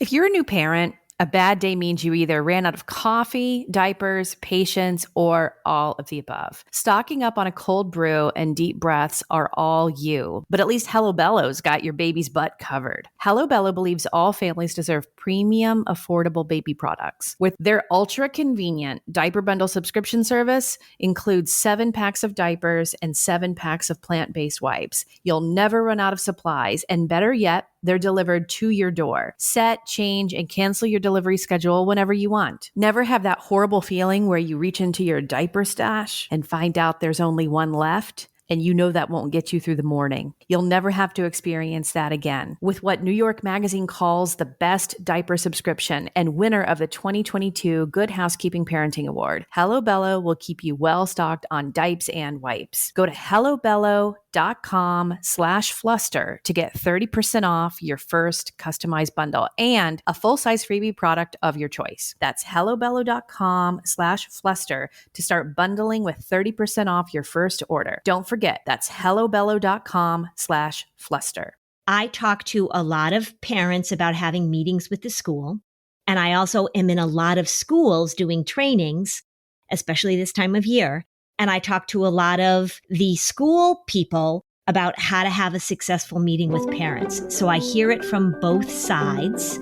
If you're a new parent, a bad day means you either ran out of coffee, diapers, patience, or all of the above. Stocking up on a cold brew and deep breaths are all you. But at least Hello Bello's got your baby's butt covered. Hello Bello believes all families deserve premium, affordable baby products. With their ultra-convenient diaper bundle subscription service, includes 7 packs of diapers and 7 packs of plant-based wipes. You'll never run out of supplies, and better yet, they're delivered to your door. Set, change, and cancel your delivery schedule whenever you want. Never have that horrible feeling where you reach into your diaper stash and find out there's only one left, and you know that won't get you through the morning. You'll never have to experience that again. With what New York Magazine calls the best diaper subscription and winner of the 2022 Good Housekeeping Parenting Award, Hello Bello will keep you well stocked on diapers and wipes. Go to hellobello.com/fluster to get 30% off your first customized bundle and a full-size freebie product of your choice. That's hellobello.com/fluster to start bundling with 30% off your first order. Don't forget, that's hellobello.com/fluster. I talk to a lot of parents about having meetings with the school, and I also am in a lot of schools doing trainings, especially this time of year. And I talk to a lot of the school people about how to have a successful meeting with parents. So I hear it from both sides,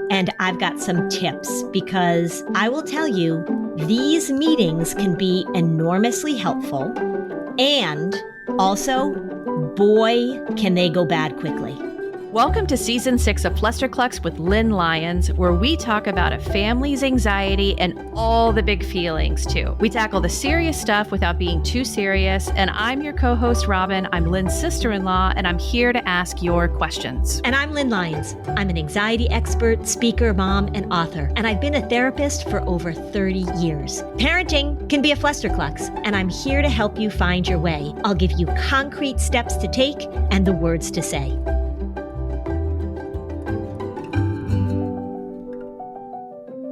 and I've got some tips because I will tell you, these meetings can be enormously helpful, and also, boy, can they go bad quickly. Welcome to Season 6 of Flusterclux with Lynn Lyons, where we talk about a family's anxiety and all the big feelings, too. We tackle the serious stuff without being too serious, and I'm your co-host, Robin. I'm Lynn's sister-in-law, and I'm here to ask your questions. And I'm Lynn Lyons. I'm an anxiety expert, speaker, mom, and author, and I've been a therapist for over 30 years. Parenting can be a Flusterclux, and I'm here to help you find your way. I'll give you concrete steps to take and the words to say.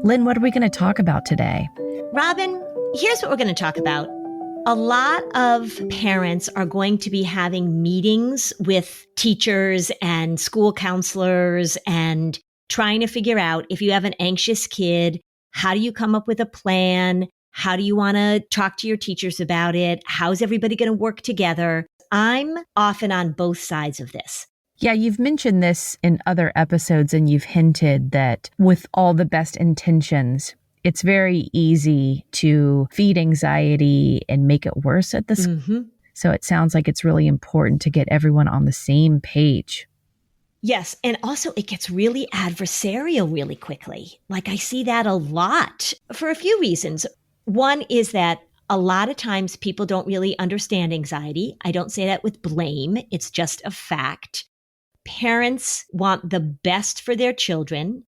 Lynn, what are we going to talk about today? Robin, here's what we're going to talk about. A lot of parents are going to be having meetings with teachers and school counselors and trying to figure out, if you have an anxious kid, how do you come up with a plan? How do you want to talk to your teachers about it? How's everybody going to work together? I'm often on both sides of this. Yeah, you've mentioned this in other episodes, and you've hinted that with all the best intentions, it's very easy to feed anxiety and make it worse at the school. So it sounds like it's really important to get everyone on the same page. Yes. And also it gets really adversarial really quickly. Like I see that a lot for a few reasons. One is that a lot of times people don't really understand anxiety. I don't say that with blame. It's just a fact. Parents want the best for their children.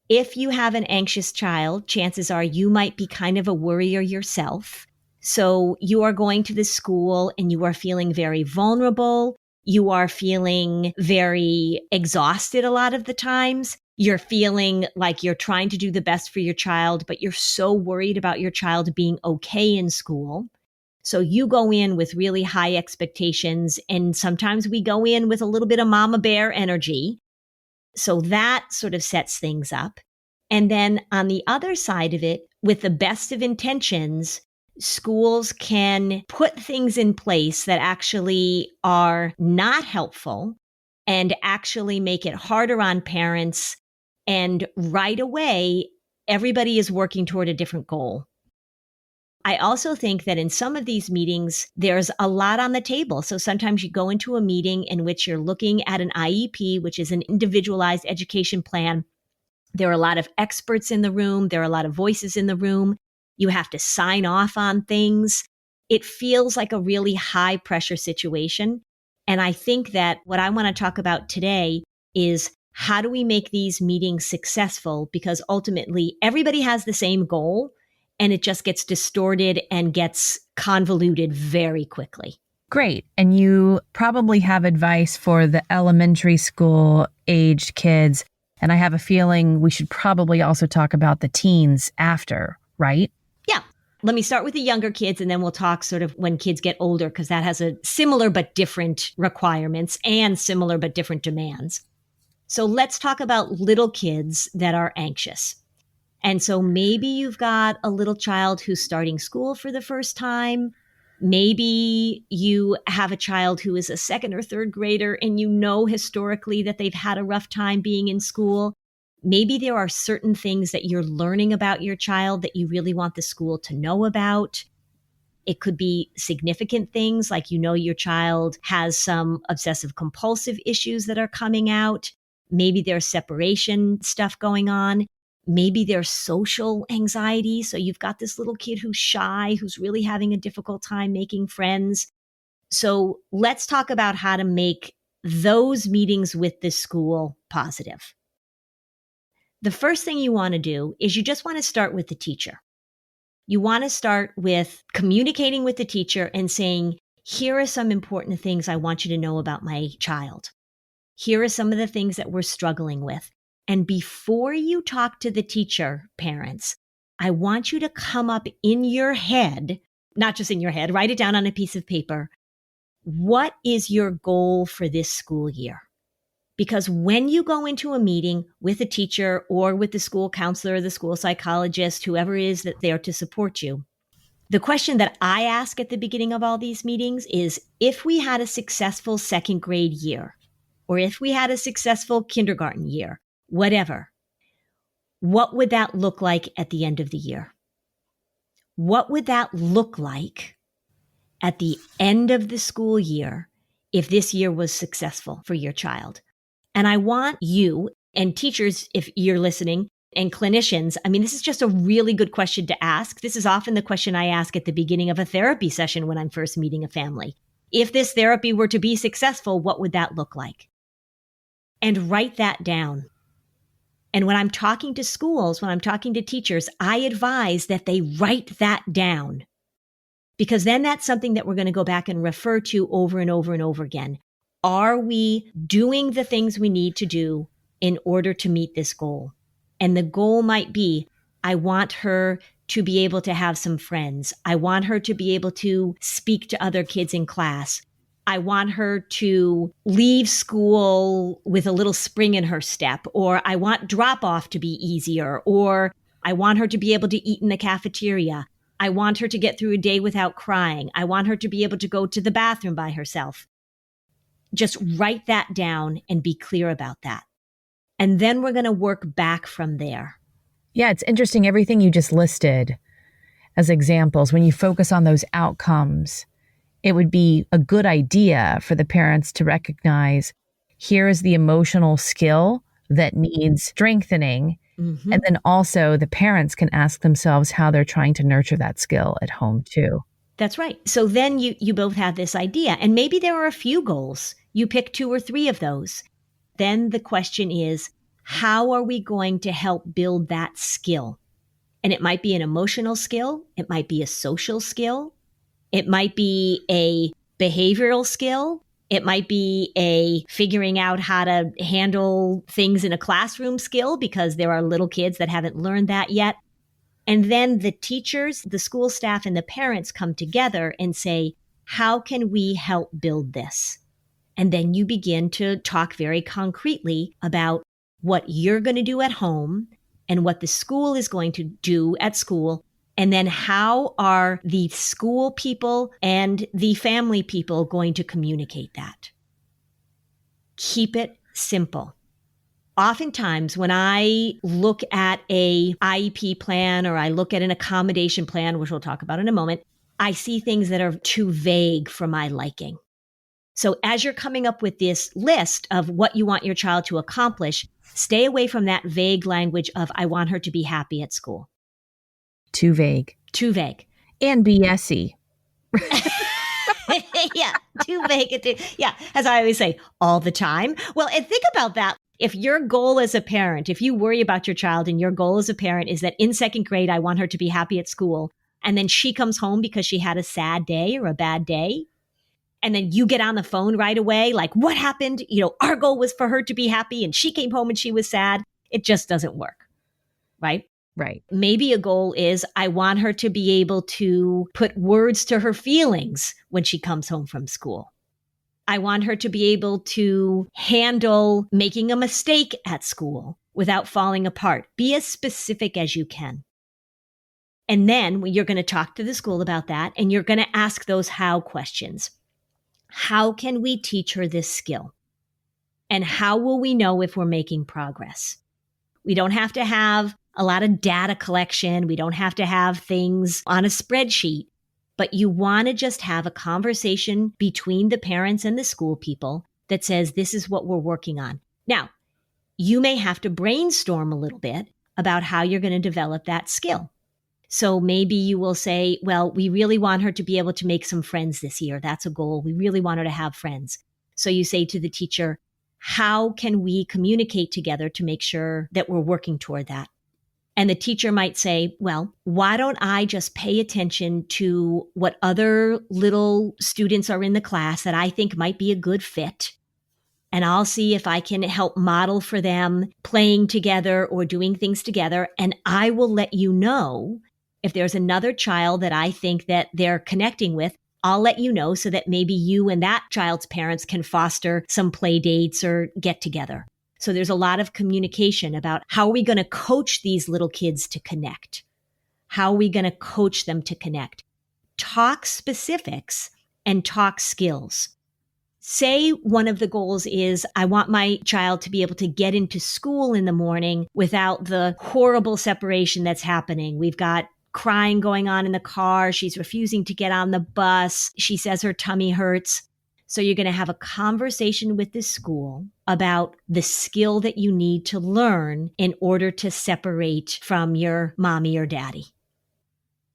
If you have an anxious child, chances are you might be kind of a worrier yourself. So you are going to the school and you are feeling very vulnerable. You are feeling very exhausted a lot of the times. You're feeling like you're trying to do the best for your child, but you're so worried about your child being okay in school. So you go in with really high expectations, and sometimes we go in with a little bit of mama bear energy. So that sort of sets things up. And then on the other side of it, with the best of intentions, schools can put things in place that actually are not helpful and actually make it harder on parents. And right away, everybody is working toward a different goal. I also think that in some of these meetings, there's a lot on the table. So sometimes you go into a meeting in which you're looking at an IEP, which is an individualized education plan. There are a lot of experts in the room. There are a lot of voices in the room. You have to sign off on things. It feels like a really high pressure situation. And I think that what I want to talk about today is, how do we make these meetings successful? Because ultimately everybody has the same goal, and it just gets distorted and gets convoluted very quickly. Great. And you probably have advice for the elementary school aged kids. And I have a feeling we should probably also talk about the teens after, right? Yeah. Let me start with the younger kids, and then we'll talk sort of when kids get older, because that has a similar but different requirements and similar but different demands. So let's talk about little kids that are anxious. And so maybe you've got a little child who's starting school for the first time. Maybe you have a child who is a second or third grader and you know historically that they've had a rough time being in school. Maybe there are certain things that you're learning about your child that you really want the school to know about. It could be significant things like, your child has some obsessive compulsive issues that are coming out. Maybe there's separation stuff going on. Maybe there's social anxiety. So you've got this little kid who's shy, who's really having a difficult time making friends. So let's talk about how to make those meetings with the school positive. The first thing you want to do is you just want to start with the teacher. You want to start with communicating with the teacher and saying, here are some important things I want you to know about my child. Here are some of the things that we're struggling with. And before you talk to the teacher, parents, I want you to come up in your head, not just in your head, write it down on a piece of paper. What is your goal for this school year? Because when you go into a meeting with a teacher or with the school counselor, the school psychologist, whoever it is that's there to support you, the question that I ask at the beginning of all these meetings is, if we had a successful second grade year, or if we had a successful kindergarten year, whatever, what would that look like at the end of the year? What would that look like at the end of the school year if this year was successful for your child? And I want you and teachers, if you're listening, and clinicians, this is just a really good question to ask. This is often the question I ask at the beginning of a therapy session when I'm first meeting a family. If this therapy were to be successful, what would that look like? And write that down. And when I'm talking to schools, when I'm talking to teachers, I advise that they write that down, because then that's something that we're going to go back and refer to over and over and over again. Are we doing the things we need to do in order to meet this goal? And the goal might be, I want her to be able to have some friends. I want her to be able to speak to other kids in class. I want her to leave school with a little spring in her step, or I want drop off to be easier, or I want her to be able to eat in the cafeteria. I want her to get through a day without crying. I want her to be able to go to the bathroom by herself. Just write that down and be clear about that. And then we're going to work back from there. Yeah, it's interesting. Everything you just listed as examples, when you focus on those outcomes, it would be a good idea for the parents to recognize, here is the emotional skill that needs strengthening. Mm-hmm. And then also the parents can ask themselves how they're trying to nurture that skill at home too. That's right. So then you both have this idea, and maybe there are a few goals. You pick 2 or 3 of those. Then the question is, how are we going to help build that skill? And it might be an emotional skill. It might be a social skill. It might be a behavioral skill. It might be a figuring out how to handle things in a classroom skill, because there are little kids that haven't learned that yet. And then the teachers, the school staff, and the parents come together and say, how can we help build this? And then you begin to talk very concretely about what you're going to do at home and what the school is going to do at school. And then how are the school people and the family people going to communicate that? Keep it simple. Oftentimes, when I look at a IEP plan or I look at an accommodation plan, which we'll talk about in a moment, I see things that are too vague for my liking. So as you're coming up with this list of what you want your child to accomplish, stay away from that vague language of, I want her to be happy at school. Too vague. Too vague. And BS-y. Yeah, too vague. Yeah, as I always say, all the time. Well, and think about that. If your goal as a parent, if you worry about your child and your goal as a parent is that in second grade, I want her to be happy at school, and then she comes home because she had a sad day or a bad day, and then you get on the phone right away, like, what happened? Our goal was for her to be happy and she came home and she was sad. It just doesn't work, right? Right. Maybe a goal is, I want her to be able to put words to her feelings when she comes home from school. I want her to be able to handle making a mistake at school without falling apart. Be as specific as you can. And then you're going to talk to the school about that, and you're going to ask those how questions. How can we teach her this skill? And how will we know if we're making progress? We don't have to have a lot of data collection. We don't have to have things on a spreadsheet, but you want to just have a conversation between the parents and the school people that says, this is what we're working on. Now, you may have to brainstorm a little bit about how you're going to develop that skill. So maybe you will say, well, we really want her to be able to make some friends this year. That's a goal. We really want her to have friends. So you say to the teacher, how can we communicate together to make sure that we're working toward that? And the teacher might say, well, why don't I just pay attention to what other little students are in the class that I think might be a good fit? And I'll see if I can help model for them playing together or doing things together. And I will let you know if there's another child that I think that they're connecting with. I'll let you know so that maybe you and that child's parents can foster some play dates or get together. So there's a lot of communication about how are we going to coach these little kids to connect? How are we going to coach them to connect? Talk specifics and talk skills. Say one of the goals is, I want my child to be able to get into school in the morning without the horrible separation that's happening. We've got crying going on in the car. She's refusing to get on the bus. She says her tummy hurts. So you're going to have a conversation with the school about the skill that you need to learn in order to separate from your mommy or daddy.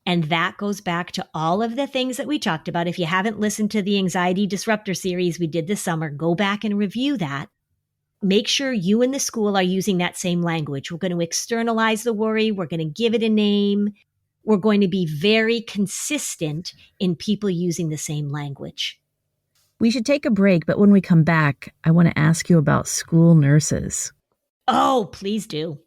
And that goes back to all of the things that we talked about. If you haven't listened to the Anxiety Disruptor series we did this summer, go back and review that. Make sure you and the school are using that same language. We're going to externalize the worry. We're going to give it a name. We're going to be very consistent in people using the same language. We should take a break, but when we come back, I want to ask you about school nurses. Oh, please do.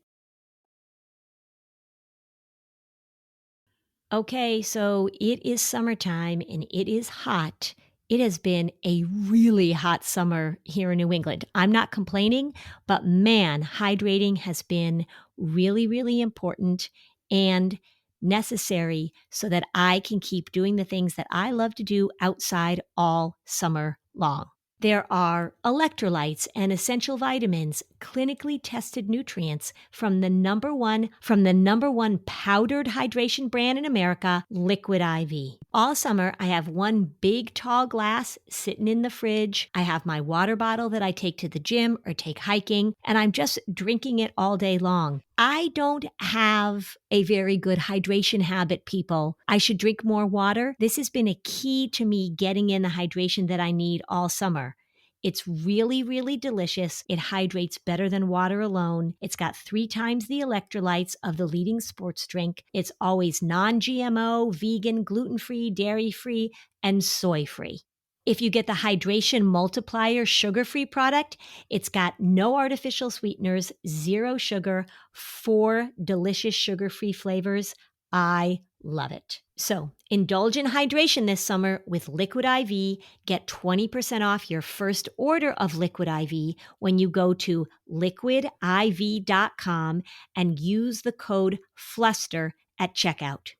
Okay, so it is summertime and it is hot. It has been a really hot summer here in New England. I'm not complaining, but man, hydrating has been really, really important and necessary so that I can keep doing the things that I love to do outside all summer long. There are electrolytes and essential vitamins, clinically tested nutrients from the number one powdered hydration brand in America, Liquid IV. All summer, I have one big tall glass sitting in the fridge. I have my water bottle that I take to the gym or take hiking, and I'm just drinking it all day long. I don't have a very good hydration habit, people. I should drink more water. This has been a key to me getting in the hydration that I need all summer. It's really, really delicious. It hydrates better than water alone. It's got 3 times the electrolytes of the leading sports drink. It's always non-GMO, vegan, gluten-free, dairy-free, and soy-free. If you get the Hydration Multiplier sugar-free product, it's got no artificial sweeteners, 0 sugar, 4 delicious sugar-free flavors. I love it. So indulge in hydration this summer with Liquid IV. Get 20% off your first order of Liquid IV when you go to liquidiv.com and use the code FLUSTER at checkout.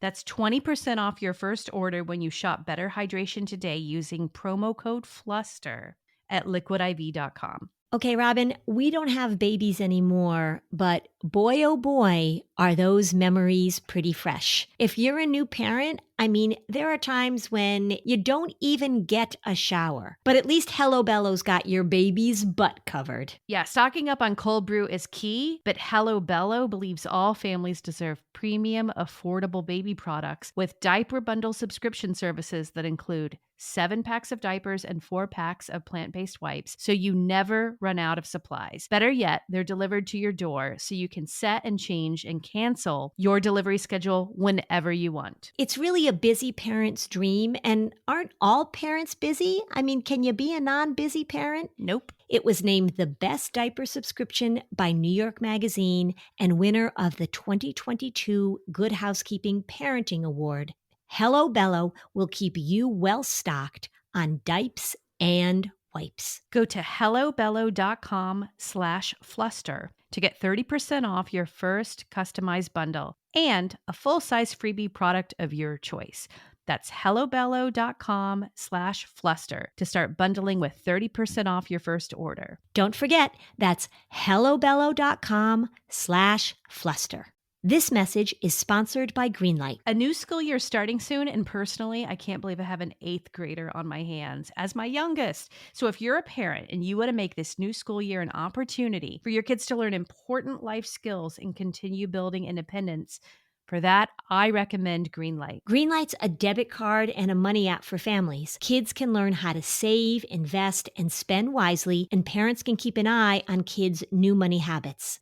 That's 20% off your first order when you shop Better Hydration today using promo code FLUSTER at liquidiv.com. Okay, Robin, we don't have babies anymore, but boy, oh boy, are those memories pretty fresh. If you're a new parent, I mean, there are times when you don't even get a shower, but at least Hello Bello's got your baby's butt covered. Yeah, stocking up on cold brew is key, but Hello Bello believes all families deserve premium, affordable baby products with diaper bundle subscription services that include 7 packs of diapers and 4 packs of plant-based wipes, so you never run out of supplies. Better yet, they're delivered to your door, so you can set and change and cancel your delivery schedule whenever you want. It's really a busy parent's dream, and aren't all parents busy? I mean, can you be a non-busy parent? Nope. It was named the best diaper subscription by New York Magazine and winner of the 2022 Good Housekeeping Parenting Award. Hello Bello will keep you well stocked on diapers and wipes. Go to hellobello.com/fluster to get 30% off your first customized bundle and a full-size freebie product of your choice. That's hellobello.com/fluster to start bundling with 30% off your first order. Don't forget, that's hellobello.com/fluster. This message is sponsored by Greenlight. A new school year starting soon, and personally, I can't believe I have an 8th grader on my hands as my youngest. So if you're a parent and you want to make this new school year an opportunity for your kids to learn important life skills and continue building independence, for that, I recommend Greenlight. Greenlight's a debit card and a money app for families. Kids can learn how to save, invest, and spend wisely, and parents can keep an eye on kids' new money habits.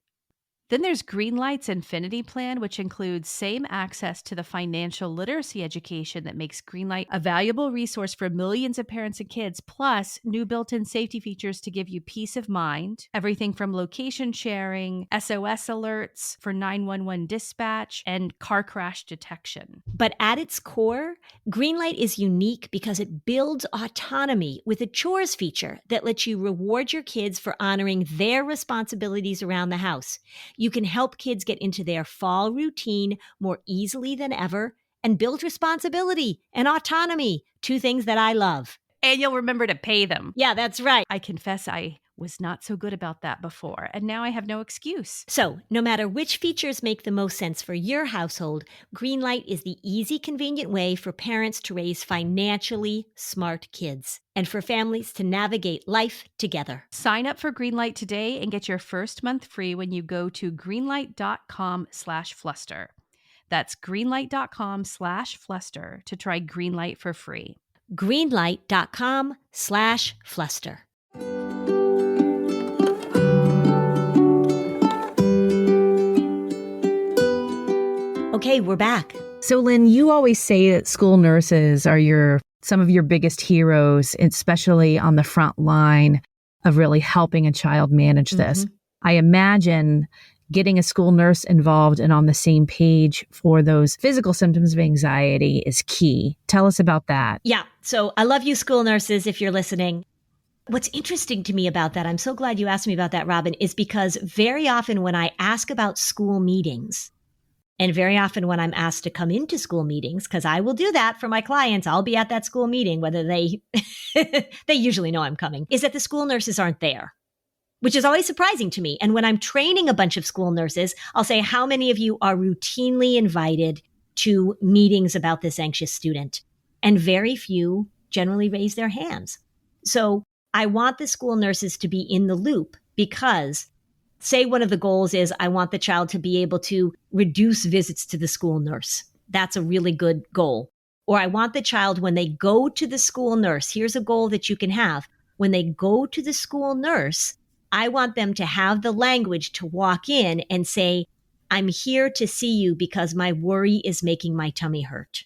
Then there's Greenlight's Infinity Plan, which includes same access to the financial literacy education that makes Greenlight a valuable resource for millions of parents and kids, plus new built-in safety features to give you peace of mind, everything from location sharing, SOS alerts for 911 dispatch, and car crash detection. But at its core, Greenlight is unique because it builds autonomy with a chores feature that lets you reward your kids for honoring their responsibilities around the house. You can help kids get into their fall routine more easily than ever and build responsibility and autonomy, 2 things that I love. And you'll remember to pay them. Yeah, that's right. I confess I was not so good about that before, and now I have no excuse. So, no matter which features make the most sense for your household, Greenlight is the easy, convenient way for parents to raise financially smart kids and for families to navigate life together. Sign up for Greenlight today and get your first month free when you go to greenlight.com/fluster. That's greenlight.com/fluster to try Greenlight for free. Greenlight.com/fluster. Okay, we're back. So, Lynn, you always say that school nurses are some of your biggest heroes, especially on the front line of really helping a child manage this. I imagine getting a school nurse involved and on the same page for those physical symptoms of anxiety is key. Tell us about that. Yeah, so I love you, school nurses, if you're listening. What's interesting to me about that, I'm so glad you asked me about that, Robin, is because very often when I ask about school meetings, and very often when I'm asked to come into school meetings, because I will do that for my clients, I'll be at that school meeting, whether they usually know I'm coming, is that the school nurses aren't there, which is always surprising to me. And when I'm training a bunch of school nurses, I'll say, how many of you are routinely invited to meetings about this anxious student? And very few generally raise their hands. So I want the school nurses to be in the loop because say one of the goals is I want the child to be able to reduce visits to the school nurse. That's a really good goal. Or I want the child, when they go to the school nurse, here's a goal that you can have. When they go to the school nurse, I want them to have the language to walk in and say, I'm here to see you because my worry is making my tummy hurt.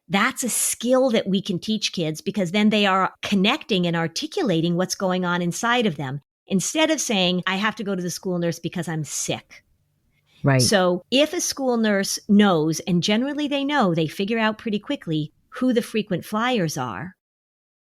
That's a skill that we can teach kids because then they are connecting and articulating what's going on inside of them. Instead of saying, I have to go to the school nurse because I'm sick. Right. So if a school nurse knows, and generally they know, they figure out pretty quickly who the frequent flyers are.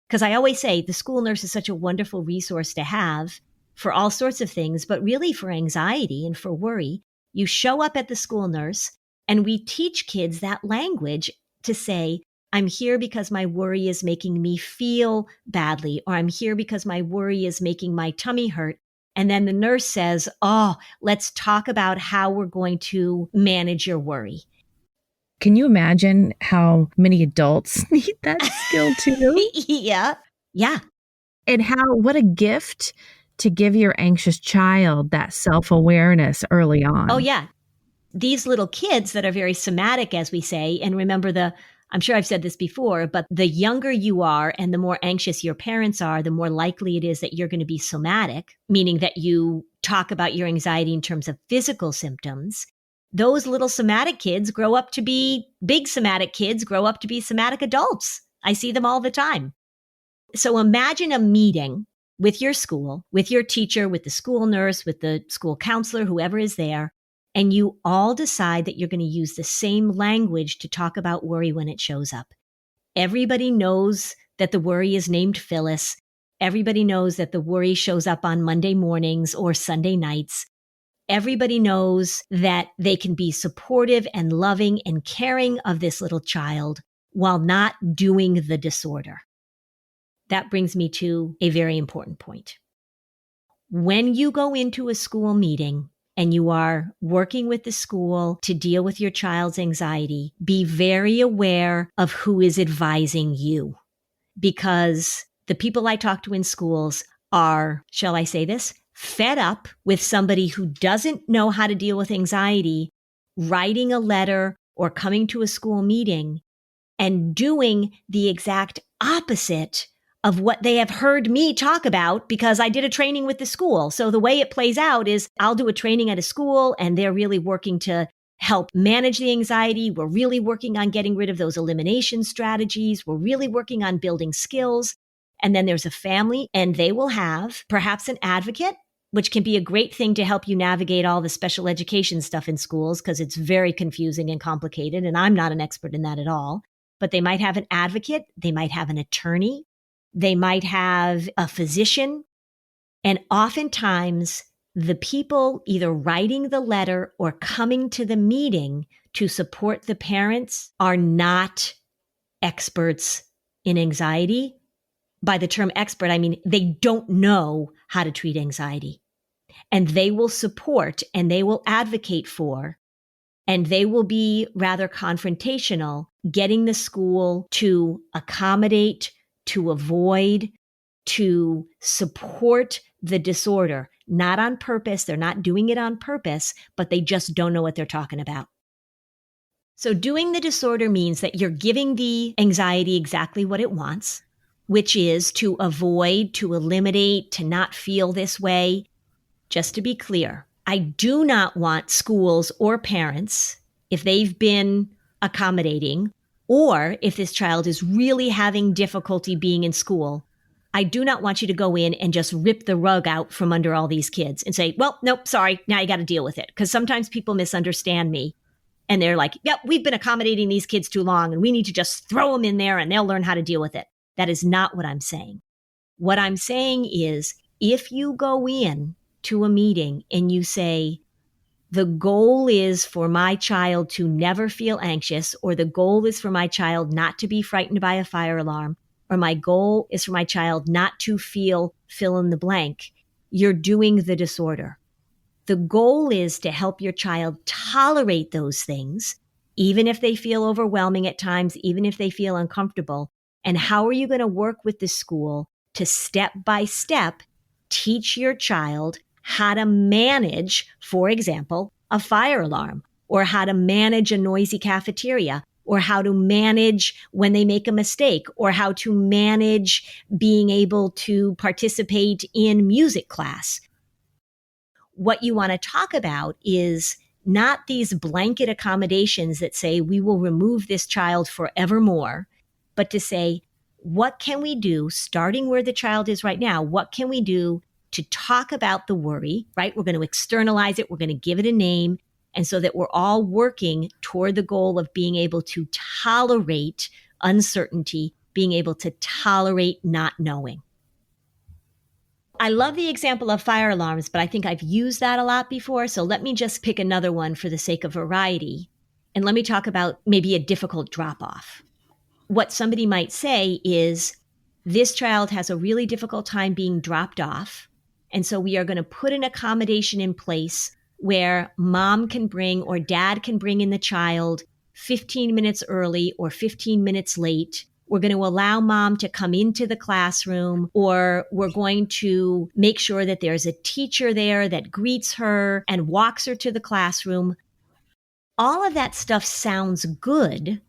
Because I always say the school nurse is such a wonderful resource to have for all sorts of things, but really for anxiety and for worry. You show up at the school nurse and we teach kids that language to say, I'm here because my worry is making me feel badly, or I'm here because my worry is making my tummy hurt. And then the nurse says, oh, let's talk about how we're going to manage your worry. Can you imagine how many adults need that skill too? Yeah. And what a gift to give your anxious child that self-awareness early on. Oh, yeah. These little kids that are very somatic, as we say, and remember I'm sure I've said this before, but the younger you are and the more anxious your parents are, the more likely it is that you're going to be somatic, meaning that you talk about your anxiety in terms of physical symptoms. Those little somatic kids grow up to be big somatic kids, grow up to be somatic adults. I see them all the time. So imagine a meeting with your school, with your teacher, with the school nurse, with the school counselor, whoever is there, and you all decide that you're going to use the same language to talk about worry when it shows up. Everybody knows that the worry is named Phyllis. Everybody knows that the worry shows up on Monday mornings or Sunday nights. Everybody knows that they can be supportive and loving and caring of this little child while not doing the disorder. That brings me to a very important point. When you go into a school meeting and you are working with the school to deal with your child's anxiety, be very aware of who is advising you. Because the people I talk to in schools are, shall I say this, fed up with somebody who doesn't know how to deal with anxiety, writing a letter or coming to a school meeting and doing the exact opposite of what they have heard me talk about because I did a training with the school. So the way it plays out is I'll do a training at a school and they're really working to help manage the anxiety. We're really working on getting rid of those elimination strategies. We're really working on building skills. And then there's a family and they will have perhaps an advocate, which can be a great thing to help you navigate all the special education stuff in schools because it's very confusing and complicated. And I'm not an expert in that at all. But they might have an advocate. They might have an attorney. They might have a physician. And oftentimes, the people either writing the letter or coming to the meeting to support the parents are not experts in anxiety. By the term expert, I mean they don't know how to treat anxiety. And they will support and they will advocate for, and they will be rather confrontational, getting the school to accommodate, to avoid, to support the disorder, not on purpose. They're not doing it on purpose, but they just don't know what they're talking about. So doing the disorder means that you're giving the anxiety exactly what it wants, which is to avoid, to eliminate, to not feel this way. Just to be clear, I do not want schools or parents, if they've been accommodating, or if this child is really having difficulty being in school, I do not want you to go in and just rip the rug out from under all these kids and say, well, nope, sorry, now you got to deal with it. Because sometimes people misunderstand me and they're like, yep, we've been accommodating these kids too long and we need to just throw them in there and they'll learn how to deal with it. That is not what I'm saying. What I'm saying is if you go in to a meeting and you say, the goal is for my child to never feel anxious, or the goal is for my child not to be frightened by a fire alarm, or my goal is for my child not to feel fill in the blank, you're doing the disorder. The goal is to help your child tolerate those things, even if they feel overwhelming at times, even if they feel uncomfortable. And how are you going to work with the school to step by step teach your child how to manage, for example, a fire alarm, or how to manage a noisy cafeteria, or how to manage when they make a mistake, or how to manage being able to participate in music class. What you want to talk about is not these blanket accommodations that say we will remove this child forevermore, but to say, what can we do starting where the child is right now? What can we do to talk about the worry, right? We're going to externalize it. We're going to give it a name. And so that we're all working toward the goal of being able to tolerate uncertainty, being able to tolerate not knowing. I love the example of fire alarms, but I think I've used that a lot before. So let me just pick another one for the sake of variety. And let me talk about maybe a difficult drop-off. What somebody might say is, this child has a really difficult time being dropped off. And so we are going to put an accommodation in place where mom can bring or dad can bring in the child 15 minutes early or 15 minutes late. We're going to allow mom to come into the classroom, or we're going to make sure that there's a teacher there that greets her and walks her to the classroom. All of that stuff sounds good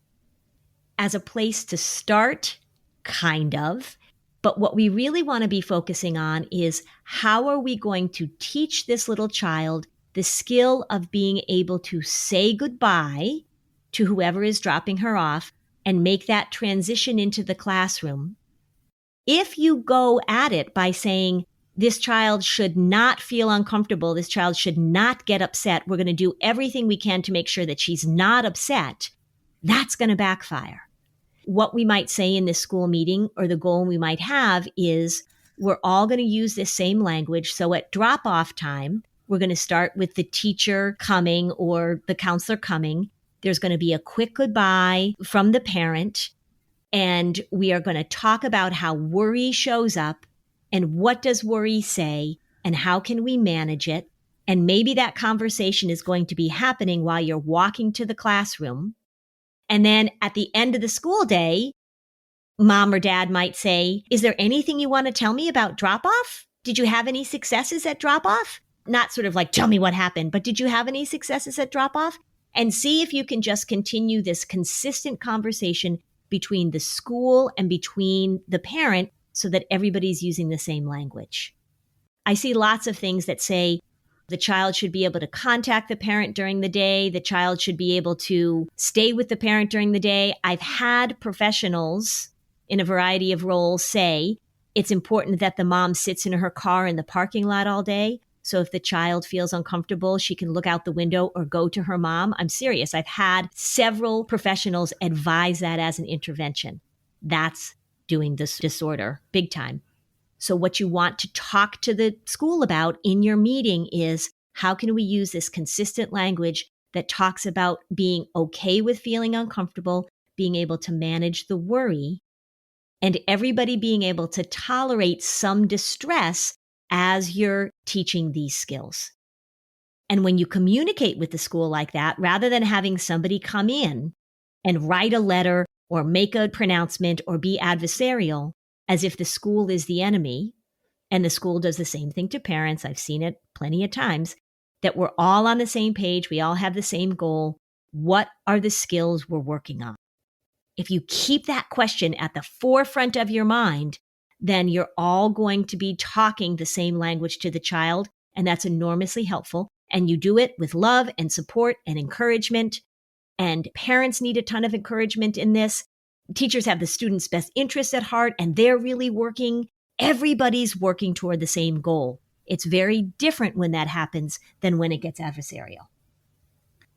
as a place to start, kind of. But what we really want to be focusing on is how are we going to teach this little child the skill of being able to say goodbye to whoever is dropping her off and make that transition into the classroom. If you go at it by saying, this child should not feel uncomfortable, this child should not get upset, we're going to do everything we can to make sure that she's not upset, that's going to backfire. what we might say in this school meeting or the goal we might have is we're all going to use this same language. So at drop-off time, we're going to start with the teacher coming or the counselor coming. There's going to be a quick goodbye from the parent. And we are going to talk about how worry shows up and what does worry say and how can we manage it. And maybe that conversation is going to be happening while you're walking to the classroom. And then at the end of the school day, mom or dad might say, is there anything you want to tell me about drop-off? Did you have any successes at drop-off? Not sort of like, tell me what happened, but did you have any successes at drop-off? And see if you can just continue this consistent conversation between the school and between the parent so that everybody's using the same language. I see lots of things that say the child should be able to contact the parent during the day. The child should be able to stay with the parent during the day. I've had professionals in a variety of roles say it's important that the mom sits in her car in the parking lot all day. So if the child feels uncomfortable, she can look out the window or go to her mom. I'm serious. I've had several professionals advise that as an intervention. That's doing this disorder big time. So what you want to talk to the school about in your meeting is how can we use this consistent language that talks about being okay with feeling uncomfortable, being able to manage the worry, and everybody being able to tolerate some distress as you're teaching these skills. And when you communicate with the school like that, rather than having somebody come in and write a letter or make a pronouncement or be adversarial, as if the school is the enemy, and the school does the same thing to parents, I've seen it plenty of times, that we're all on the same page, we all have the same goal. What are the skills we're working on? If you keep that question at the forefront of your mind, then you're all going to be talking the same language to the child, and that's enormously helpful. And you do it with love and support and encouragement, and parents need a ton of encouragement in this. Teachers have the students' best interests at heart, and they're really working. Everybody's working toward the same goal. It's very different when that happens than when it gets adversarial.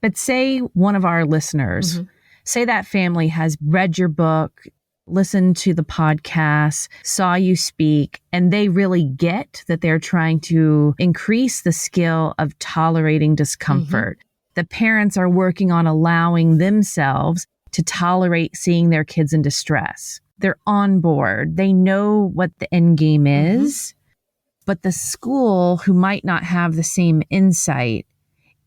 But say one of our listeners, say that family has read your book, listened to the podcast, saw you speak, and they really get that they're trying to increase the skill of tolerating discomfort. The parents are working on allowing themselves to tolerate seeing their kids in distress. They're on board. They know what the end game is, but the school, who might not have the same insight,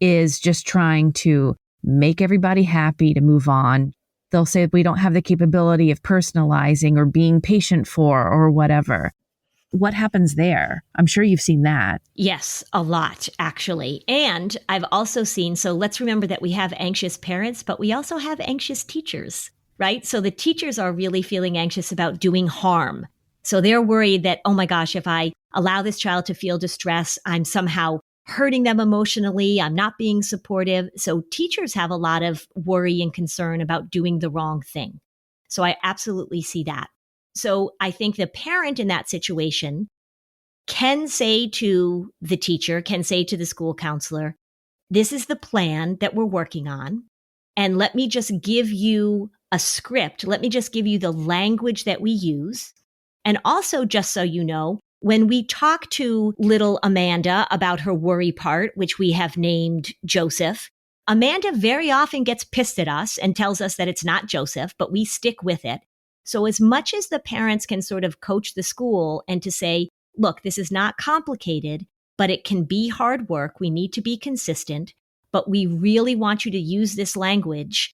is just trying to make everybody happy to move on. They'll say we don't have the capability of personalizing or being patient for or whatever. What happens there? I'm sure you've seen that. Yes, a lot, actually. And I've also seen, so let's remember that we have anxious parents, but we also have anxious teachers, right? So the teachers are really feeling anxious about doing harm. So they're worried that, oh my gosh, if I allow this child to feel distress, I'm somehow hurting them emotionally. I'm not being supportive. So teachers have a lot of worry and concern about doing the wrong thing. So I absolutely see that. So I think the parent in that situation can say to the teacher, can say to the school counselor, this is the plan that we're working on. And let me just give you a script. Let me just give you the language that we use. And also, just so you know, when we talk to little Amanda about her worry part, which we have named Joseph, Amanda very often gets pissed at us and tells us that it's not Joseph, but we stick with it. So as much as the parents can sort of coach the school and to say, look, this is not complicated, but it can be hard work. We need to be consistent, but we really want you to use this language.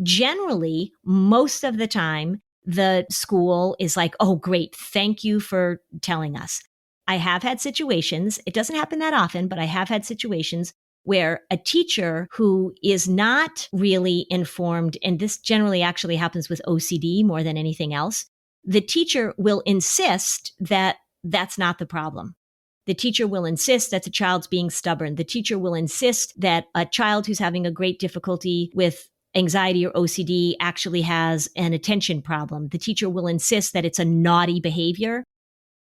Generally, most of the time, the school is like, oh, great. Thank you for telling us. I have had situations, it doesn't happen that often, but I have had situations where a teacher who is not really informed, and this generally actually happens with OCD more than anything else, the teacher will insist that that's not the problem. The teacher will insist that the child's being stubborn. The teacher will insist that a child who's having a great difficulty with anxiety or OCD actually has an attention problem. The teacher will insist that it's a naughty behavior.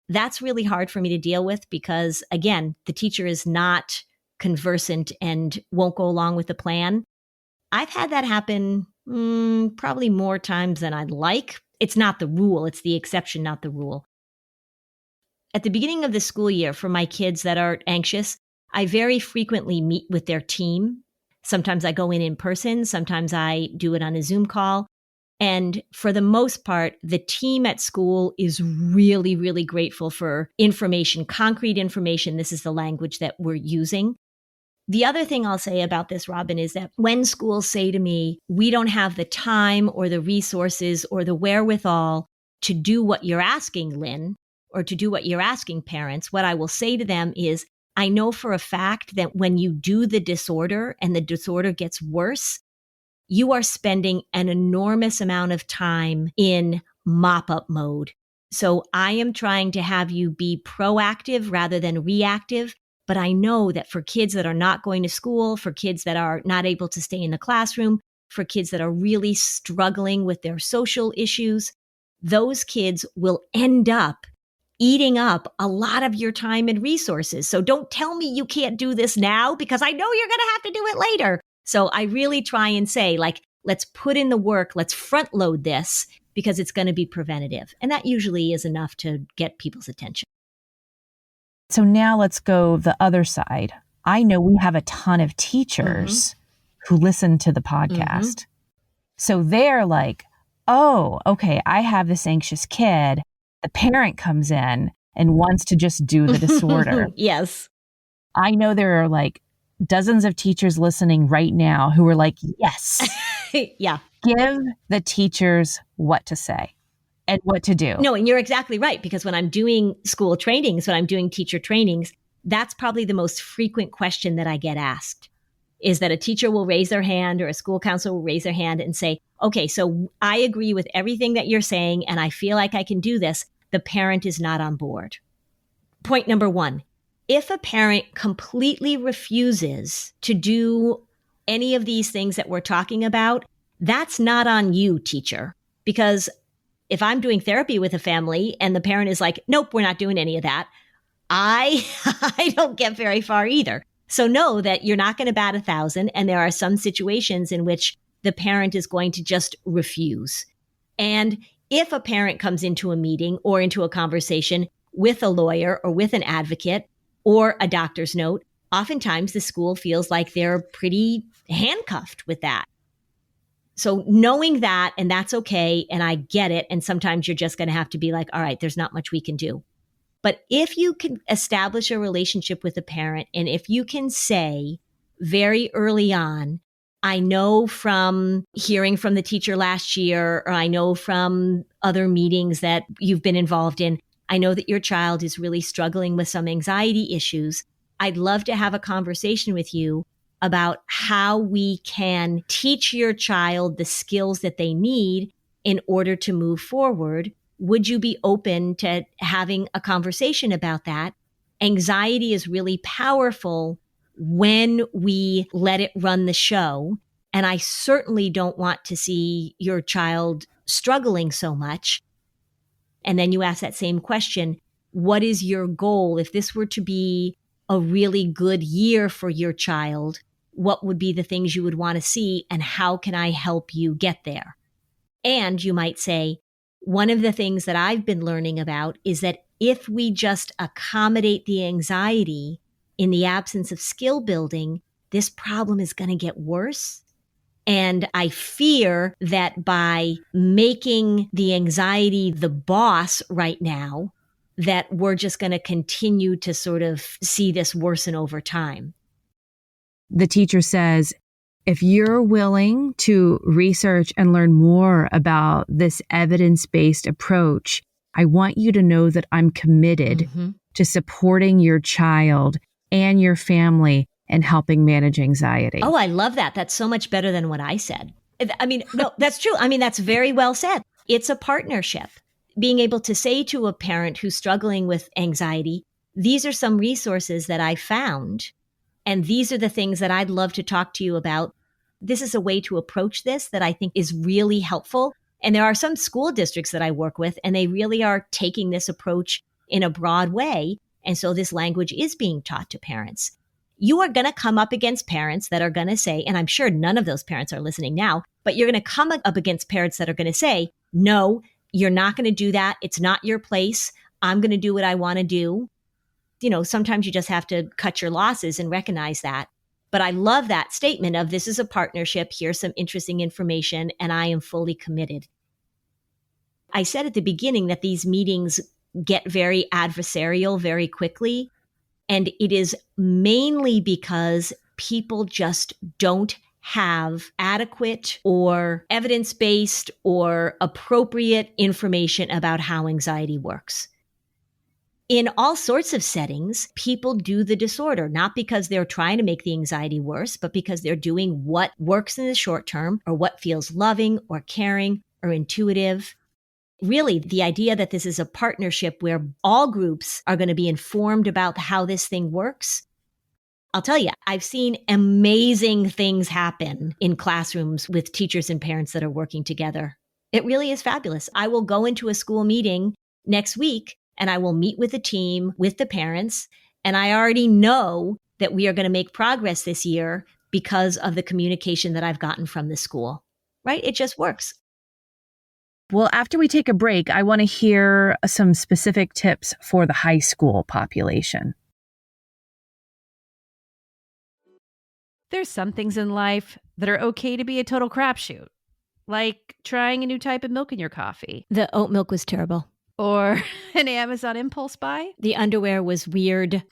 That's really hard for me to deal with because, again, the teacher is not conversant and won't go along with the plan. I've had that happen Probably more times than I'd like. It's not the rule. It's the exception, not the rule. At the beginning of the school year, for my kids that are anxious, I very frequently meet with their team. Sometimes I go in person. Sometimes I do it on a Zoom call. And for the most part, the team at school is really, really grateful for information, concrete information. This is the language that we're using. The other thing I'll say about this, Robin, is that when schools say to me, we don't have the time or the resources or the wherewithal to do what you're asking, Lynn, or to do what you're asking parents, what I will say to them is, I know for a fact that when you do the disorder and the disorder gets worse, you are spending an enormous amount of time in mop-up mode. So I am trying to have you be proactive rather than reactive. But I know that for kids that are not going to school, for kids that are not able to stay in the classroom, for kids that are really struggling with their social issues, those kids will end up eating up a lot of your time and resources. So don't tell me you can't do this now, because I know you're going to have to do it later. So I really try and say, like, let's put in the work, let's front load this, because it's going to be preventative. And that usually is enough to get people's attention. So now let's go the other side. I know we have a ton of teachers who listen to the podcast. So they're like, oh, okay, I have this anxious kid. The parent comes in and wants to just do the disorder. Yes. I know there are like dozens of teachers listening right now who are like, yes. Yeah. Give the teachers what to say and what to do. No, and you're exactly right, because when I'm doing school trainings, when I'm doing teacher trainings, that's probably the most frequent question that I get asked, is that a teacher will raise their hand or a school counselor will raise their hand and say, okay, so I agree with everything that you're saying and I feel like I can do this. The parent is not on board. Point number one, if a parent completely refuses to do any of these things that we're talking about, that's not on you, teacher, because if I'm doing therapy with a family and the parent is like, nope, we're not doing any of that, I don't get very far either. So know that you're not going to bat 1,000. And there are some situations in which the parent is going to just refuse. And if a parent comes into a meeting or into a conversation with a lawyer or with an advocate or a doctor's note, oftentimes the school feels like they're pretty handcuffed with that. So knowing that, and that's okay, and I get it, and sometimes you're just going to have to be like, all right, there's not much we can do. But if you can establish a relationship with a parent, and if you can say very early on, I know from hearing from the teacher last year, or I know from other meetings that you've been involved in, I know that your child is really struggling with some anxiety issues. I'd love to have a conversation with you about how we can teach your child the skills that they need in order to move forward. Would you be open to having a conversation about that? Anxiety is really powerful when we let it run the show. And I certainly don't want to see your child struggling so much. And then you ask that same question, what is your goal? If this were to be a really good year for your child, what would be the things you would want to see, and how can I help you get there? And you might say, one of the things that I've been learning about is that if we just accommodate the anxiety in the absence of skill building, this problem is going to get worse. And I fear that by making the anxiety the boss right now, that we're just going to continue to sort of see this worsen over time. The teacher says, if you're willing to research and learn more about this evidence-based approach, I want you to know that I'm committed to supporting your child and your family and helping manage anxiety. Oh, I love that. That's so much better than what I said. I mean, no, that's true. I mean, that's very well said. It's a partnership. Being able to say to a parent who's struggling with anxiety, these are some resources that I found, and these are the things that I'd love to talk to you about. This is a way to approach this that I think is really helpful. And there are some school districts that I work with, and they really are taking this approach in a broad way. And so this language is being taught to parents. you are going to come up against parents that are going to say, and I'm sure none of those parents are listening now, but you're going to come up against parents that are going to say, no, you're not going to do that. It's not your place. I'm going to do what I want to do. You know, sometimes you just have to cut your losses and recognize that. But I love that statement of this is a partnership. Here's some interesting information, and I am fully committed. I said at the beginning that these meetings get very adversarial very quickly. And it is mainly because people just don't have adequate or evidence-based or appropriate information about how anxiety works. In all sorts of settings, people do the disorder, not because they're trying to make the anxiety worse, but because they're doing what works in the short term or what feels loving or caring or intuitive. Really, the idea that this is a partnership where all groups are going to be informed about how this thing works. I'll tell you, I've seen amazing things happen in classrooms with teachers and parents that are working together. It really is fabulous. I will go into a school meeting next week and I will meet with the team, with the parents, and I already know that we are going to make progress this year because of the communication that I've gotten from the school, right? It just works. Well, after we take a break, I want to hear some specific tips for the high school population. There's some things in life that are okay to be a total crapshoot, like trying a new type of milk in your coffee. The oat milk was terrible. Or an Amazon impulse buy. The underwear was weird.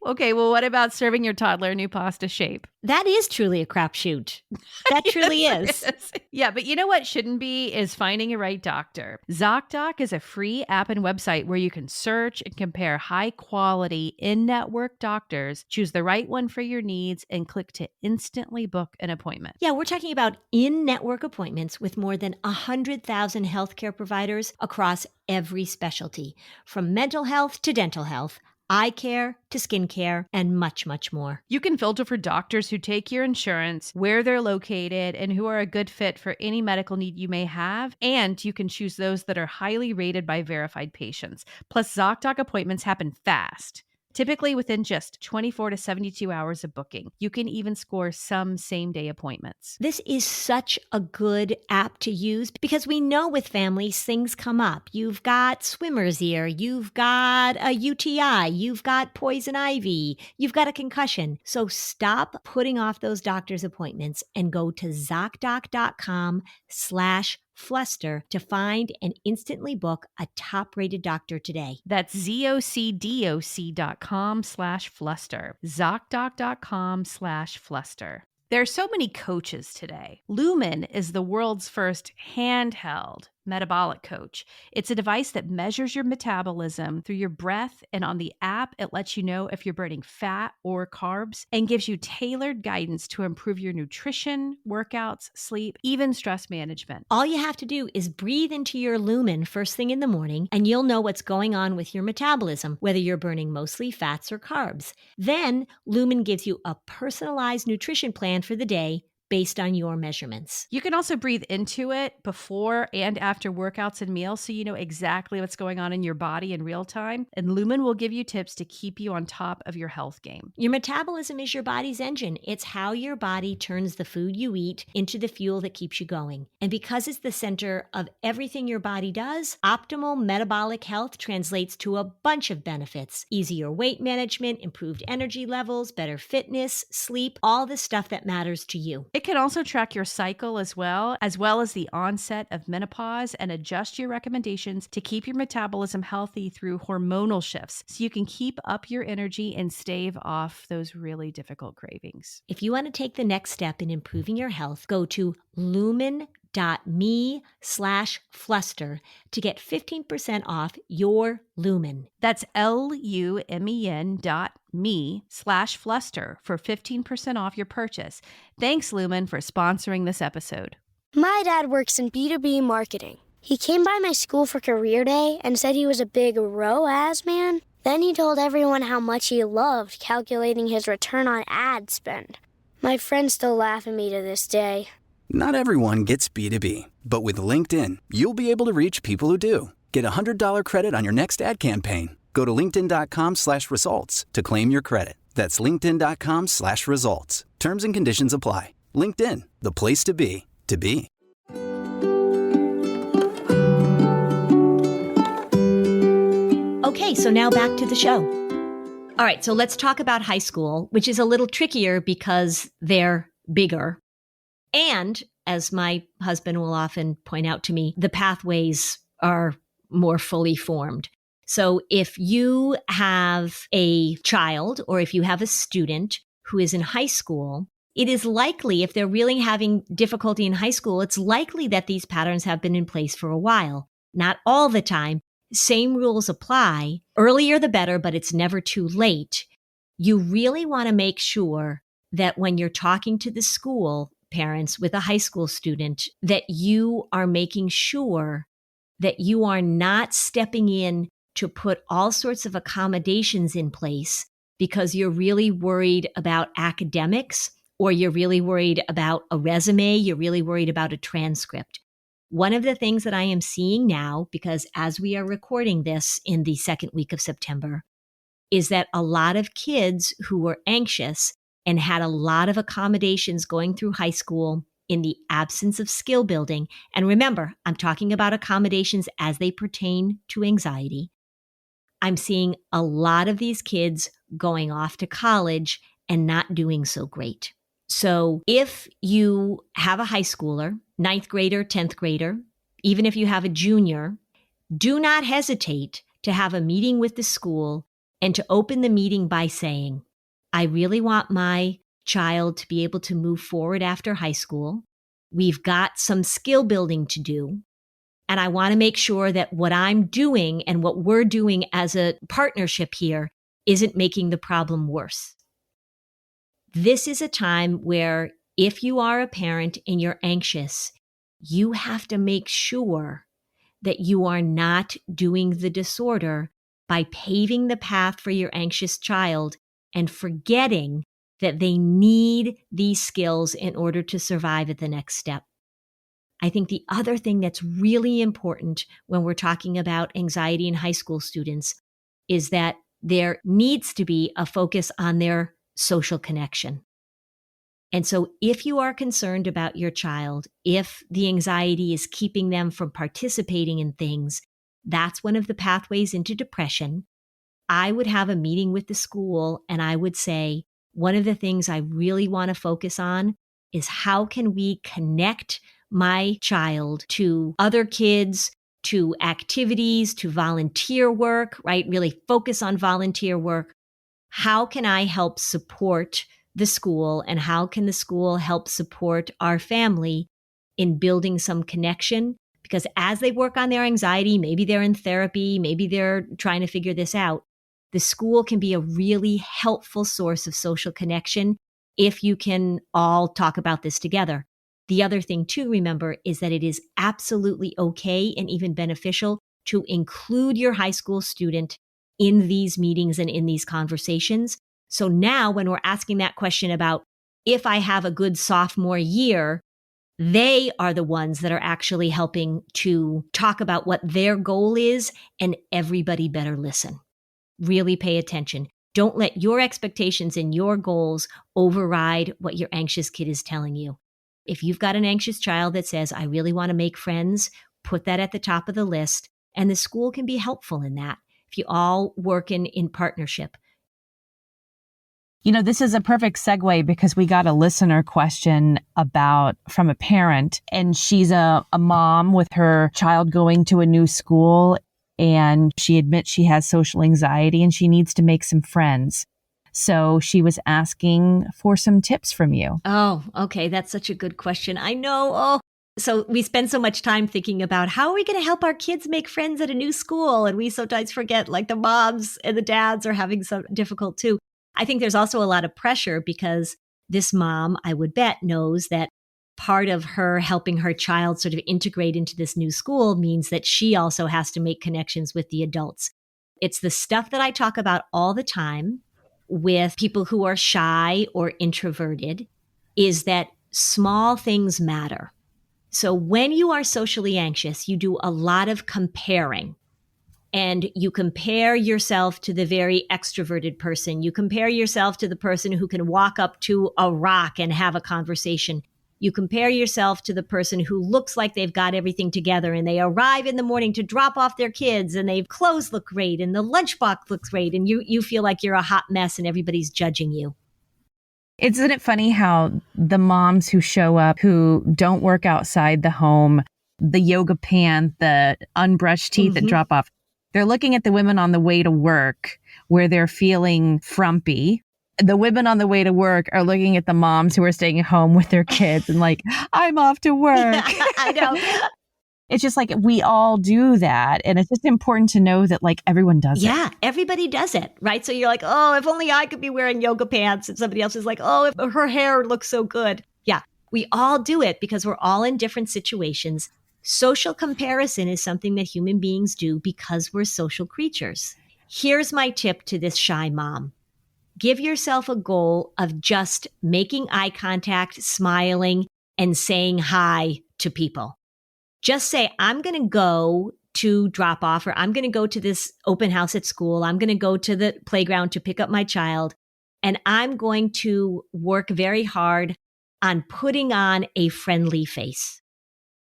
Okay, well, what about serving your toddler a new pasta shape? That is truly a crapshoot. That truly is. Yeah, but you know what shouldn't be is finding a right doctor. ZocDoc is a free app and website where you can search and compare high-quality in-network doctors, choose the right one for your needs, and click to instantly book an appointment. Yeah, we're talking about in-network appointments with more than 100,000 healthcare providers across every specialty, from mental health to dental health, eye care to skin care, and much, much more. You can filter for doctors who take your insurance, where they're located, and who are a good fit for any medical need you may have. And you can choose those that are highly rated by verified patients. Plus, ZocDoc appointments happen fast, typically within just 24 to 72 hours of booking. You can even score some same-day appointments. This is such a good app to use because we know with families things come up. You've got swimmer's ear, you've got a UTI, you've got poison ivy, you've got a concussion. So stop putting off those doctor's appointments and go to ZocDoc.com/Fluster to find and instantly book a top-rated doctor today. That's ZocDoc.com/Fluster. ZocDoc.com/Fluster. There are so many coaches today. Lumen is the world's first handheld metabolic coach. It's a device that measures your metabolism through your breath, and on the app, it lets you know if you're burning fat or carbs and gives you tailored guidance to improve your nutrition, workouts, sleep, even stress management. All you have to do is breathe into your Lumen first thing in the morning, and you'll know what's going on with your metabolism, whether you're burning mostly fats or carbs. Then Lumen gives you a personalized nutrition plan for the day based on your measurements. You can also breathe into it before and after workouts and meals so you know exactly what's going on in your body in real time. And Lumen will give you tips to keep you on top of your health game. Your metabolism is your body's engine. It's how your body turns the food you eat into the fuel that keeps you going. And because it's the center of everything your body does, optimal metabolic health translates to a bunch of benefits. Easier weight management, improved energy levels, better fitness, sleep, all the stuff that matters to you. It can also track your cycle as well as the onset of menopause and adjust your recommendations to keep your metabolism healthy through hormonal shifts so you can keep up your energy and stave off those really difficult cravings. If you want to take the next step in improving your health, go to lumen.me/Fluster to get 15% off your Lumen. That's LUMEN.me/Fluster for 15% off your purchase. Thanks, Lumen, for sponsoring this episode. My dad works in B2B marketing. He came by my school for career day and said he was a big ROAS man. Then he told everyone how much he loved calculating his return on ad spend. My friends still laugh at me to this day. Not everyone gets B2B, but with LinkedIn, you'll be able to reach people who do. Get $100 credit on your next ad campaign. Go to linkedin.com/results to claim your credit. That's linkedin.com/results. Terms and conditions apply. LinkedIn, the place to be, to be. Okay, so now back to the show. All right, so let's talk about high school, which is a little trickier because they're bigger. And as my husband will often point out to me, the pathways are more fully formed. So if you have a child or if you have a student who is in high school, it is likely, if they're really having difficulty in high school, it's likely that these patterns have been in place for a while. Not all the time. Same rules apply. Earlier the better, but it's never too late. You really want to make sure that when you're talking to the school parents with a high school student, that you are making sure that you are not stepping in to put all sorts of accommodations in place because you're really worried about academics, or you're really worried about a resume, you're really worried about a transcript. One of the things that I am seeing now, because as we are recording this in the second week of September, is that a lot of kids who were anxious and had a lot of accommodations going through high school in the absence of skill building, and remember, I'm talking about accommodations as they pertain to anxiety. I'm seeing a lot of these kids going off to college and not doing so great. So if you have a high schooler, 9th grader, 10th grader, even if you have a junior, do not hesitate to have a meeting with the school and to open the meeting by saying, I really want my child to be able to move forward after high school. We've got some skill building to do. And I want to make sure that what I'm doing and what we're doing as a partnership here isn't making the problem worse. This is a time where if you are a parent and you're anxious, you have to make sure that you are not doing the disorder by paving the path for your anxious child and forgetting that they need these skills in order to survive at the next step. I think the other thing that's really important when we're talking about anxiety in high school students is that there needs to be a focus on their social connection. And so if you are concerned about your child, if the anxiety is keeping them from participating in things, that's one of the pathways into depression. I would have a meeting with the school and I would say, one of the things I really want to focus on is how can we connect my child to other kids, to activities, to volunteer work, right? Really focus on volunteer work. How can I help support the school, and how can the school help support our family in building some connection? Because as they work on their anxiety, maybe they're in therapy, maybe they're trying to figure this out, the school can be a really helpful source of social connection if you can all talk about this together. The other thing to remember is that it is absolutely okay and even beneficial to include your high school student in these meetings and in these conversations. So now when we're asking that question about if I have a good sophomore year, they are the ones that are actually helping to talk about what their goal is, and everybody better listen. Really pay attention. Don't let your expectations and your goals override what your anxious kid is telling you. If you've got an anxious child that says, I really want to make friends, put that at the top of the list, and the school can be helpful in that if you all work in partnership. You know, this is a perfect segue because we got a listener question from a parent, and she's a mom with her child going to a new school, and she admits she has social anxiety and she needs to make some friends. So she was asking for some tips from you. Oh, okay. That's such a good question. I know. Oh, so we spend so much time thinking about how are we going to help our kids make friends at a new school? And we sometimes forget, like, the moms and the dads are having some difficult too. I think there's also a lot of pressure because this mom, I would bet, knows that part of her helping her child sort of integrate into this new school means that she also has to make connections with the adults. It's the stuff that I talk about all the time with people who are shy or introverted, is that small things matter. So when you are socially anxious, you do a lot of comparing. and you compare yourself to the very extroverted person. You compare yourself to the person who can walk up to a rock and have a conversation. You compare yourself to the person who looks like they've got everything together and they arrive in the morning to drop off their kids and their clothes look great and the lunchbox looks great and you feel like you're a hot mess and everybody's judging you. Isn't it funny how the moms who show up who don't work outside the home, the yoga pant, the unbrushed teeth that drop off, they're looking at the women on the way to work where they're feeling frumpy. The women on the way to work are looking at the moms who are staying at home with their kids and like, I'm off to work. I know. It's just like we all do that. And it's just important to know that like everyone does it. Yeah, everybody does it, right? So you're like, oh, if only I could be wearing yoga pants. And somebody else is like, oh, if her hair looks so good. Yeah, we all do it because we're all in different situations. Social comparison is something that human beings do because we're social creatures. Here's my tip to this shy mom. Give yourself a goal of just making eye contact, smiling, and saying hi to people. Just say, I'm going to go to drop off, or I'm going to go to this open house at school. I'm going to go to the playground to pick up my child. And I'm going to work very hard on putting on a friendly face.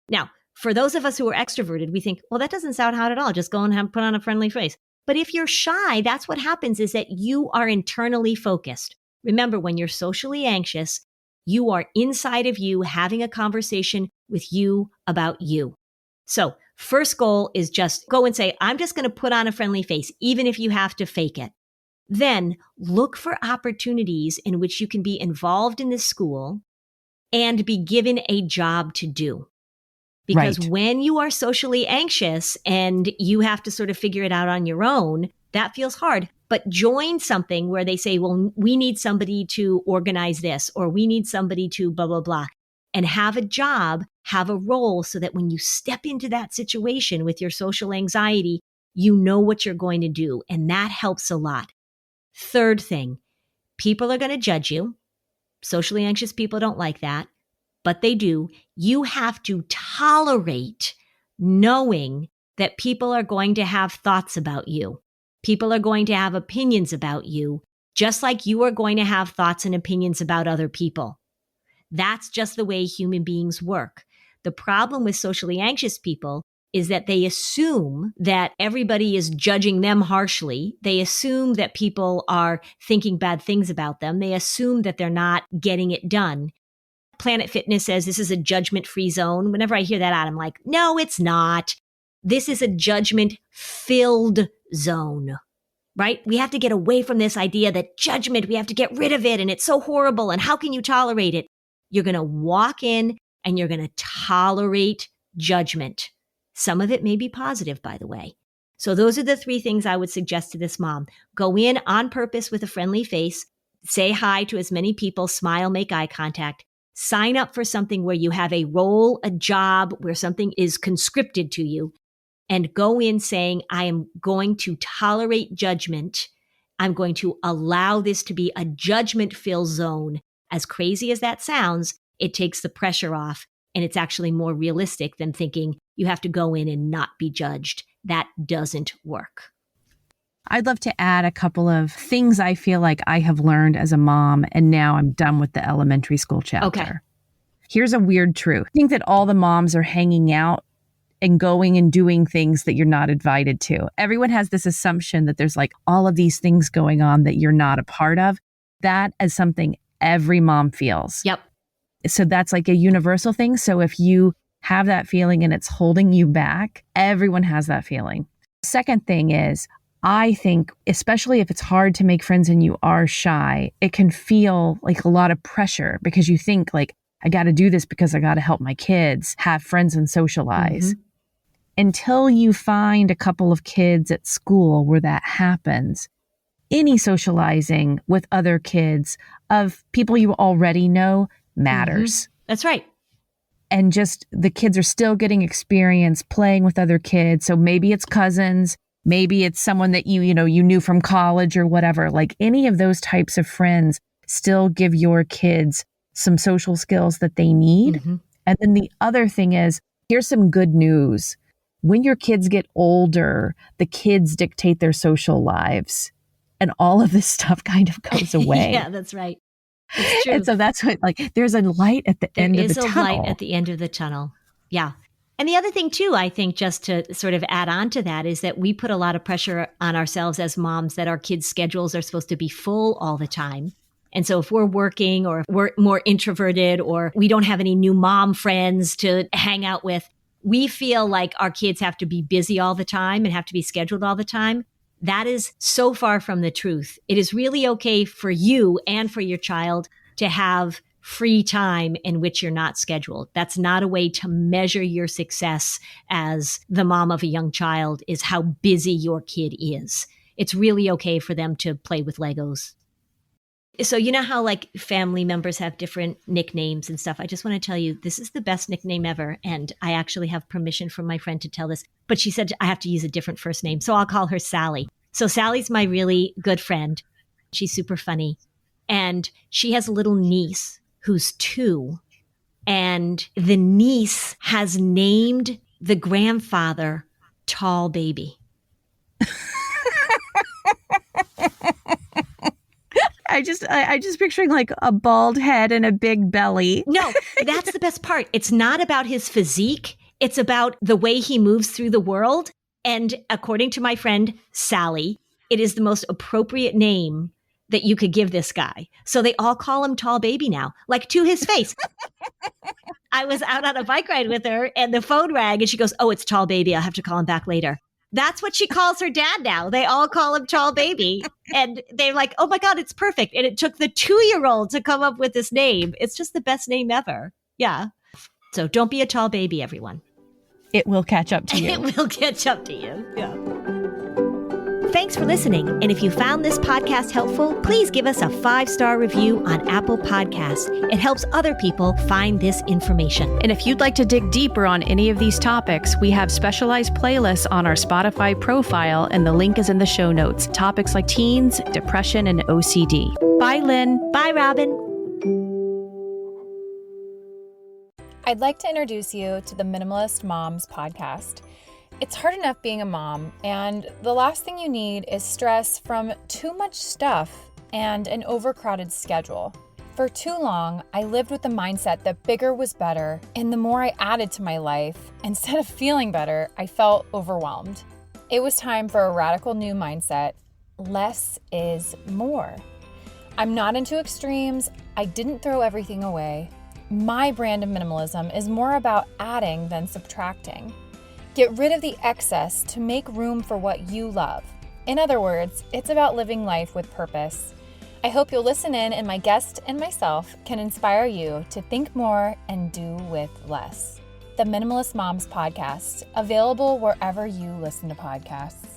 Now, for those of us who are extroverted, we think, well, that doesn't sound hot at all. Just go and put on a friendly face. But if you're shy, that's what happens is that you are internally focused. Remember, when you're socially anxious, you are inside of you having a conversation with you about you. So first goal is just go and say, I'm just going to put on a friendly face, even if you have to fake it. Then look for opportunities in which you can be involved in this school and be given a job to do. Because when you are socially anxious and you have to sort of figure it out on your own, that feels hard. But join something where they say, well, we need somebody to organize this, or we need somebody to blah, blah, blah, and have a job, have a role so that when you step into that situation with your social anxiety, you know what you're going to do. And that helps a lot. Third thing, people are going to judge you. Socially anxious people don't like that. But they do. You have to tolerate knowing that people are going to have thoughts about you. People are going to have opinions about you, just like you are going to have thoughts and opinions about other people. That's just the way human beings work. The problem with socially anxious people is that they assume that everybody is judging them harshly. They assume that people are thinking bad things about them. They assume that they're not getting it done. Planet Fitness says this is a judgment-free zone. Whenever I hear that out, I'm like, no, it's not. This is a judgment-filled zone, right? We have to get away from this idea that judgment, we have to get rid of it, and it's so horrible, and how can you tolerate it? You're going to walk in, and you're going to tolerate judgment. Some of it may be positive, by the way. So those are the three things I would suggest to this mom. Go in on purpose with a friendly face, say hi to as many people, smile, make eye contact. Sign up for something where you have a role, a job, where something is conscripted to you, and go in saying, I am going to tolerate judgment. I'm going to allow this to be a judgment-filled zone. As crazy as that sounds, it takes the pressure off, and it's actually more realistic than thinking you have to go in and not be judged. That doesn't work. I'd love to add a couple of things I feel like I have learned as a mom, and now I'm done with the elementary school chapter. Okay. Here's a weird truth. I think that all the moms are hanging out and going and doing things that you're not invited to. Everyone has this assumption that there's like all of these things going on that you're not a part of. That is something every mom feels. Yep. So that's like a universal thing. So if you have that feeling and it's holding you back, everyone has that feeling. Second thing is, I think, especially if it's hard to make friends and you are shy, it can feel like a lot of pressure because you think like, I got to do this because I got to help my kids have friends and socialize. Until you find a couple of kids at school where that happens, any socializing with other kids of people you already know matters. That's right. And just the kids are still getting experience playing with other kids. So maybe it's cousins. Maybe it's someone that you knew from college or whatever. Like any of those types of friends still give your kids some social skills that they need. And then the other thing is, here's some good news. when your kids get older, the kids dictate their social lives and all of this stuff kind of goes away. Yeah, that's right. It's true. And so that's what, like, there's a light at the end of the tunnel. There is a light at the end of the tunnel. Yeah. And the other thing too, I think, just to sort of add on to that, is that we put a lot of pressure on ourselves as moms that our kids' schedules are supposed to be full all the time. And so if we're working or if we're more introverted or we don't have any new mom friends to hang out with, we feel like our kids have to be busy all the time and have to be scheduled all the time. That is so far from the truth. It is really okay for you and for your child to have free time in which you're not scheduled. That's not a way to measure your success as the mom of a young child, is how busy your kid is. It's really okay for them to play with Legos. So you know how like family members have different nicknames and stuff. I just want to tell you, this is the best nickname ever. And I actually have permission from my friend to tell this, but she said I have to use a different first name. So I'll call her Sally. So Sally's my really good friend. She's super funny. And she has a little niece who's 2. And the niece has named the grandfather Tall Baby. I just picturing like a bald head and a big belly. No, that's the best part. It's not about his physique. It's about the way he moves through the world. And according to my friend Sally, it is the most appropriate name that you could give this guy. So they all call him Tall Baby now, like to his face. I was out on a bike ride with her and the phone rang and she goes, "Oh, it's Tall Baby. I'll have to call him back later." That's what she calls her dad now. They all call him Tall Baby. And they're like, "Oh my God, it's perfect." And it took the 2-year-old to come up with this name. It's just the best name ever. Yeah. So don't be a tall baby, everyone. It will catch up to you. It will catch up to you. Yeah. Thanks for listening. And if you found this podcast helpful, please give us a 5-star review on Apple Podcasts. It helps other people find this information. And if you'd like to dig deeper on any of these topics, we have specialized playlists on our Spotify profile, and the link is in the show notes. Topics like teens, depression, and OCD. Bye, Lynn. Bye, Robin. I'd like to introduce you to the Minimalist Moms podcast. It's hard enough being a mom, and the last thing you need is stress from too much stuff and an overcrowded schedule. For too long, I lived with the mindset that bigger was better, and the more I added to my life, instead of feeling better, I felt overwhelmed. It was time for a radical new mindset. Less is more. I'm not into extremes. I didn't throw everything away. My brand of minimalism is more about adding than subtracting. Get rid of the excess to make room for what you love. In other words, it's about living life with purpose. I hope you'll listen in, and my guest and myself can inspire you to think more and do with less. The Minimalist Moms podcast, available wherever you listen to podcasts.